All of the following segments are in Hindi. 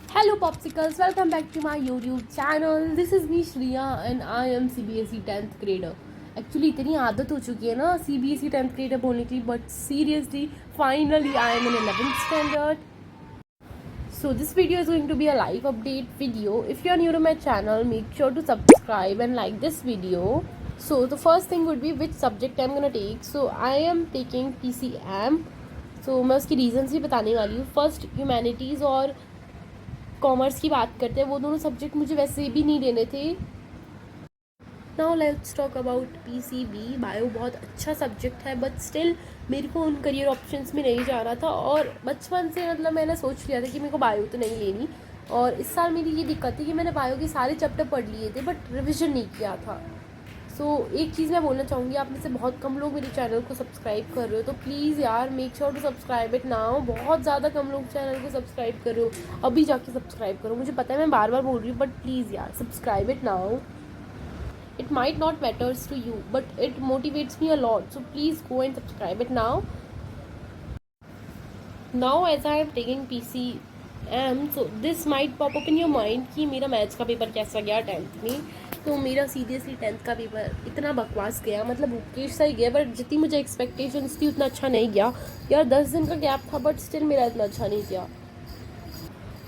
Hello Popsicles, welcome back to my YouTube channel. This is me Shriya and I am CBSE 10th grader. Actually इतनी आदत हो चुकी है ना CBSE 10th grader बोलने की, but seriously, finally I am in 11th standard. So this video is going to be a live update video. If you are new to my channel, make sure to subscribe and like this video. So the first thing would be which subject I'm gonna take. So I am taking PCM. So मैं उसकी reasons भी बताने वाली हूँ. First humanities और कॉमर्स की बात करते हैं, वो दोनों सब्जेक्ट मुझे वैसे भी नहीं लेने थे. Now let's talk about PCB. Bio बहुत अच्छा सब्जेक्ट है, बट स्टिल मेरे को उन करियर ऑप्शंस में नहीं जाना था. और बचपन से मतलब मैंने सोच लिया था कि मेरे को बायो तो नहीं लेनी. और इस साल मेरी ये दिक्कत थी कि मैंने बायो के सारे चैप्टर पढ़ लिए थे बट रिविजन नहीं किया था. एक चीज़ मैं बोलना चाहूँगी, आप में से बहुत कम लोग मेरे चैनल को सब्सक्राइब कर रहे हो, तो प्लीज़ यार make sure to subscribe it now. बहुत ज़्यादा कम लोग चैनल को सब्सक्राइब कर रहे हो, अभी जाके सब्सक्राइब करो. मुझे पता है मैं बार बार बोल रही हूँ, बट प्लीज़ यार subscribe it now. It might not matters to you, but it motivates me a lot. So please go and subscribe it now. Now as I am taking PCM, so this might pop up in your mind कि मेरा मैथ्स का पेपर कैसा गया 10th में. तो मेरा सीरियसली 10th का पेपर इतना बकवास गया, मतलब ओके सा ही गया, बट जितनी मुझे एक्सपेक्टेशंस थी उतना अच्छा नहीं गया. यार 10 दिन का गैप था बट स्टिल मेरा इतना अच्छा नहीं गया.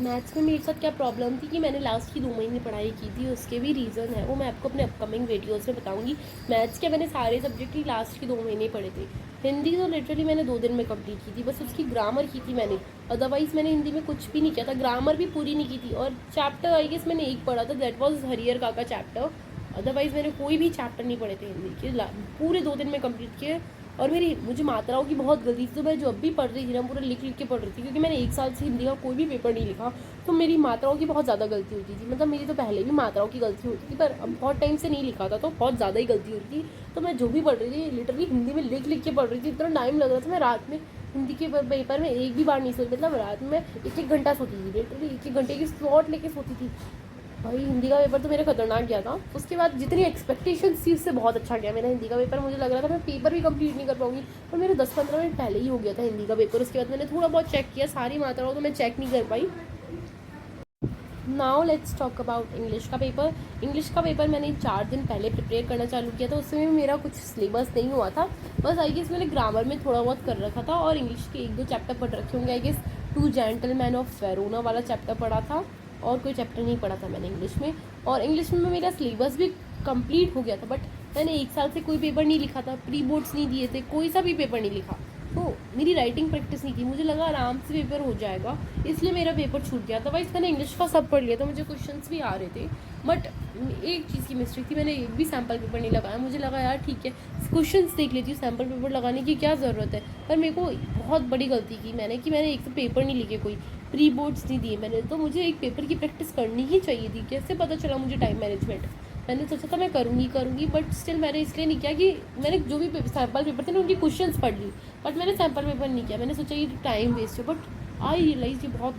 मैथ्स में मेरे साथ क्या प्रॉब्लम थी कि मैंने लास्ट की 2 महीने पढ़ाई की थी, उसके भी रीज़न है, वो मैं आपको अपने अपकमिंग वीडियोस में बताऊंगी. मैथ्स के मैंने सारे सब्जेक्ट ही लास्ट के 2 महीने पढ़े थे. हिंदी तो लिटरली मैंने 2 दिन में कंप्लीट की थी, बस उसकी ग्रामर की थी मैंने. अदरवाइज़ मैंने हिंदी में कुछ भी नहीं किया था, ग्रामर भी पूरी नहीं की थी. और चैप्टर आई गेस मैंने एक पढ़ा था, दैट वॉज हरियर का चैप्टर. अदरवाइज़ मैंने कोई भी चैप्टर नहीं पढ़े थे हिंदी के, पूरे 2 दिन में कंप्लीट किए. और मुझे मात्राओं की बहुत गलती थी, तो मैं जो अब भी पढ़ रही थी ना पूरा लिख के पढ़ रही थी, क्योंकि मैंने 1 साल से हिंदी का कोई भी पेपर नहीं लिखा. तो मेरी मात्राओं की बहुत ज़्यादा गलती होती थी. मतलब मेरी तो पहले भी मात्राओं की गलती होती थी, पर अब बहुत टाइम से नहीं लिखा था तो बहुत ज़्यादा ही गलती होती थी. तो मैं जो भी पढ़ रही थी लिटरली हिंदी में लिख के पढ़ रही थी. इतना टाइम लग रहा था. मैं रात में हिंदी के पेपर में एक भी बार नहीं सोती, मतलब रात में 1-1 घंटा सोती थी. लिटरली 1-1 घंटे की स्लॉट लेके सोती थी. भाई हिंदी का पेपर तो मेरा खतरनाक गया था. उसके बाद जितनी एक्सपेक्टेशंस थी उससे बहुत अच्छा गया मेरा हिंदी का पेपर. मुझे लग रहा था मैं पेपर भी कंप्लीट नहीं कर पाऊंगी, पर मेरे 10-15 मिनट पहले ही हो गया था हिंदी का पेपर. उसके बाद मैंने थोड़ा बहुत चेक किया, सारी मात्राओं तो मैं चेक नहीं कर पाई. Now let's talk about English का पेपर. इंग्लिश का पेपर मैंने 4 दिन पहले प्रिपेयर करना चालू किया था. उसमें मेरा कुछ सिलेबस नहीं हुआ था, बस आई गेस मैंने ग्रामर में थोड़ा बहुत कर रखा था और इंग्लिश के 1-2 चैप्टर पढ़ रखे होंगे. I guess 2 gentleman of Verona वाला चैप्टर पढ़ा था और कोई चैप्टर नहीं पढ़ा था मैंने इंग्लिश में. और इंग्लिश में मेरा सिलेबस भी कंप्लीट हो गया था, बट मैंने 1 साल से कोई पेपर नहीं लिखा था, प्री बोर्ड्स नहीं दिए थे, कोई सा भी पेपर नहीं लिखा. तो मेरी राइटिंग प्रैक्टिस नहीं की. मुझे लगा आराम से पेपर हो जाएगा, इसलिए मेरा पेपर छूट गया. अदरवाइज़ मैंने इंग्लिश का सब पढ़ लिया था, मुझे क्वेश्चंस भी आ रहे थे. बट एक चीज़ की मिस्टेक थी, मैंने एक भी सैम्पल पेपर नहीं लगाया. मुझे लगा यार ठीक है क्वेश्चंस देख लेती हूँ, सैम्पल पेपर लगाने की क्या ज़रूरत है. पर मेरे को बहुत बड़ी गलती की मैंने कि मैंने एक तो पेपर नहीं लिखे, कोई प्री बोर्ड्स नहीं दिए मैंने. तो मुझे एक पेपर की प्रैक्टिस करनी ही चाहिए थी. कैसे पता चला मुझे टाइम मैनेजमेंट. मैंने सोचा था मैं करूँगी, बट स्टिल मैंने इसलिए नहीं किया कि मैंने जो भी सैम्पल पेपर थे ना उनकी क्वेश्चंस पढ़ ली, बट मैंने सैम्पल पेपर नहीं किया. मैंने सोचा ये टाइम वेस्ट है, बट आई रियलाइज ये बहुत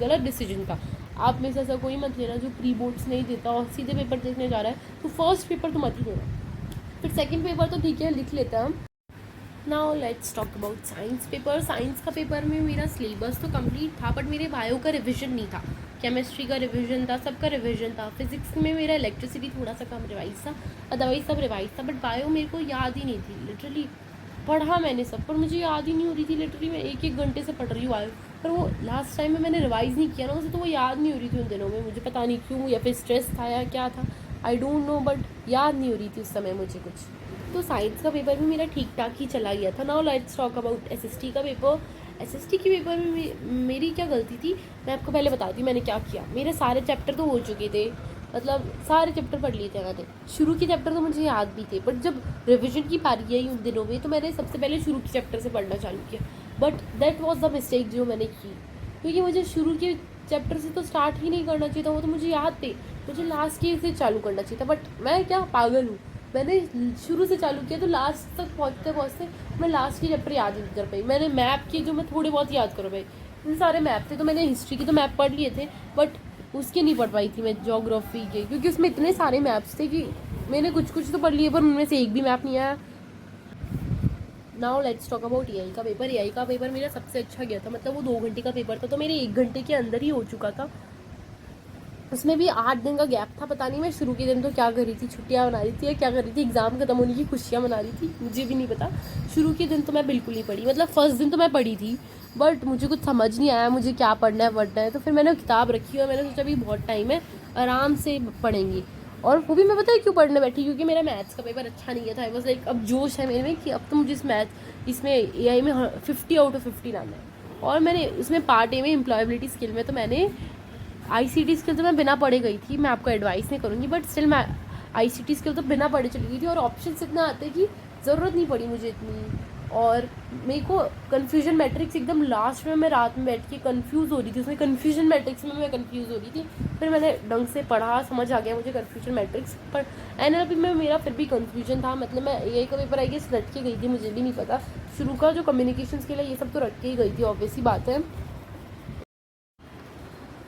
गलत डिसीजन था. आप में से ऐसा कोई मत लेना जो प्री बोर्ड्स नहीं देता और सीधे पेपर देखने जा रहा है. तो फर्स्ट पेपर तो मत ही देना, फिर सेकेंड पेपर तो ठीक है लिख लेता हम. Now let's talk about science paper. Science का पेपर में मेरा सिलेबस तो कंप्लीट था, बट मेरे बायो का रिविजन नहीं था. केमिस्ट्री का रिवीजन था, सबका रिवीजन था. फिजिक्स में मेरा इलेक्ट्रिसिटी थोड़ा सा कम रिवाइज था, अदरवाइज सब रिवाइज था. बट बायो मेरे को याद ही नहीं थी. लिटरली पढ़ा मैंने सब, पर मुझे याद ही नहीं हो रही थी. लिटरली मैं 1-1 घंटे से पढ़ रही हूँ बायो, पर वो लास्ट टाइम में मैंने रिवाइज़ नहीं किया ना उसे, तो वो याद नहीं हो रही थी उन दिनों में. मुझे पता नहीं क्यों, या फिर स्ट्रेस था या क्या था, आई डोंट नो, बट याद नहीं हो रही थी उस समय मुझे कुछ. तो साइंस का पेपर भी मेरा ठीक ठाक ही चला गया था. Now let's talk about SST का पेपर. एसएसटी के पेपर में मेरी क्या गलती थी मैं आपको पहले बताती हूँ. मैंने क्या किया, मेरे सारे चैप्टर तो हो चुके थे, मतलब सारे चैप्टर पढ़ लिए थे मैंने. शुरू के चैप्टर तो मुझे याद भी थे, बट जब रिविजन की पारी आई उन दिनों में तो मैंने सबसे पहले शुरू के चैप्टर से पढ़ना चालू किया. But that was the mistake जो मैंने की, क्योंकि मुझे शुरू के चैप्टर से तो स्टार्ट ही नहीं करना चाहिए था. वो तो मुझे याद थे, मुझे लास्ट के से चालू करना चाहिए था. बट मैं क्या पागल हूँ, मैंने शुरू से चालू किया तो लास्ट तक पहुँचते मैं लास्ट के चैप्टर याद ही नहीं कर पाई. मैंने मैप के जो मैं थोड़े बहुत याद करो भाई, इतने सारे मैप थे. तो मैंने हिस्ट्री के तो मैप पढ़ लिए थे, बट उसके नहीं पढ़ पाई थी मैं ज्योग्राफी के, क्योंकि उसमें इतने सारे मैप्स थे कि मैंने कुछ तो पढ़ लिए, पर उनमें से एक भी मैप नहीं आया. Now let's talk about AI का पेपर। एआई का पेपर मेरा सबसे अच्छा गया था, मतलब वो 2 घंटे का पेपर था तो मेरे 1 घंटे के अंदर ही हो चुका था। उसमें भी 8 दिन का गैप था। पता नहीं मैं शुरू के दिन तो क्या कर रही थी, छुट्टियां मना रही थी या क्या कर रही थी, एग्ज़ाम खत्म होने की खुशियां मना रही थी, मुझे भी नहीं पता। शुरू के दिन तो मैं बिल्कुल नहीं पढ़ी, मतलब फर्स्ट दिन तो मैं पढ़ी थी बट मुझे कुछ समझ नहीं आया मुझे क्या पढ़ना है पढ़ना है। तो फिर मैंने किताब रखी और मैंने सोचा अभी बहुत टाइम है, आराम से पढ़ेंगे। और वो भी मैं पता है क्यों पढ़ने बैठी, क्योंकि मेरा मैथ्स का पेपर अच्छा नहीं गया था। आई वाज लाइक अब जोश है मेरे में कि अब तो मुझे इसमें एआई में 50 आउट ऑफ 50 लाना है। और मैंने उसमें पार्ट ए में एम्प्लॉयबिलिटी स्किल में तो मैंने आईसीटी स्किल तो मैं बिना पढ़े गई थी, मैं आपको एडवाइस नहीं करूँगी बट स्टिल मैं आईसीटी स्किल तो बिना पढ़े चली गई थी। और ऑप्शंस इतना आते कि ज़रूरत नहीं पड़ी मुझे इतनी। और मेरे को कन्फ्यूजन मैट्रिक्स एकदम लास्ट में मैं रात में बैठ के कन्फ्यूज़ हो रही थी, उसमें कन्फ्यूजन मैट्रिक्स में मैं कन्फ्यूज़ हो रही थी। फिर मैंने ढंग से पढ़ा, समझ आ गया मुझे कन्फ्यूजन मैट्रिक्स पर। एनएलपी में मेरा फिर भी कन्फ्यूजन था, मतलब मैं एआई का पेपर आई गेस रट के गई थी, मुझे भी नहीं पता। शुरू का जो कम्युनिकेशन स्किल है ये सब तो रट के ही गई थी, ऑब्वियस ही बात है।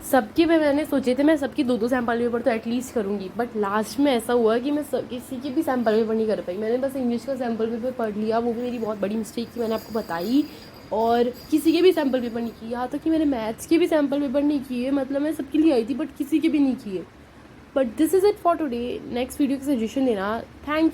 सबकी मैंने सोचे थे मैं सबकी 2-2 सैम्पल पेपर तो एटलीस्ट करूँगी बट लास्ट में ऐसा हुआ कि मैं किसी की भी सैम्पल पेपर नहीं कर पाई। मैंने बस इंग्लिश का सैम्पल पेपर पढ़ लिया, वो भी मेरी बहुत बड़ी मिस्टेक थी, मैंने आपको बताई। और किसी के भी सैम्पल पेपर नहीं किए, यहाँ तक कि मैंने मैथ्स के भी सैम्पल पेपर नहीं किए, मतलब मैं सबके लिए आई थी बट किसी के भी नहीं किए। But this is it for today. Next video की सजेशन देना। थैंक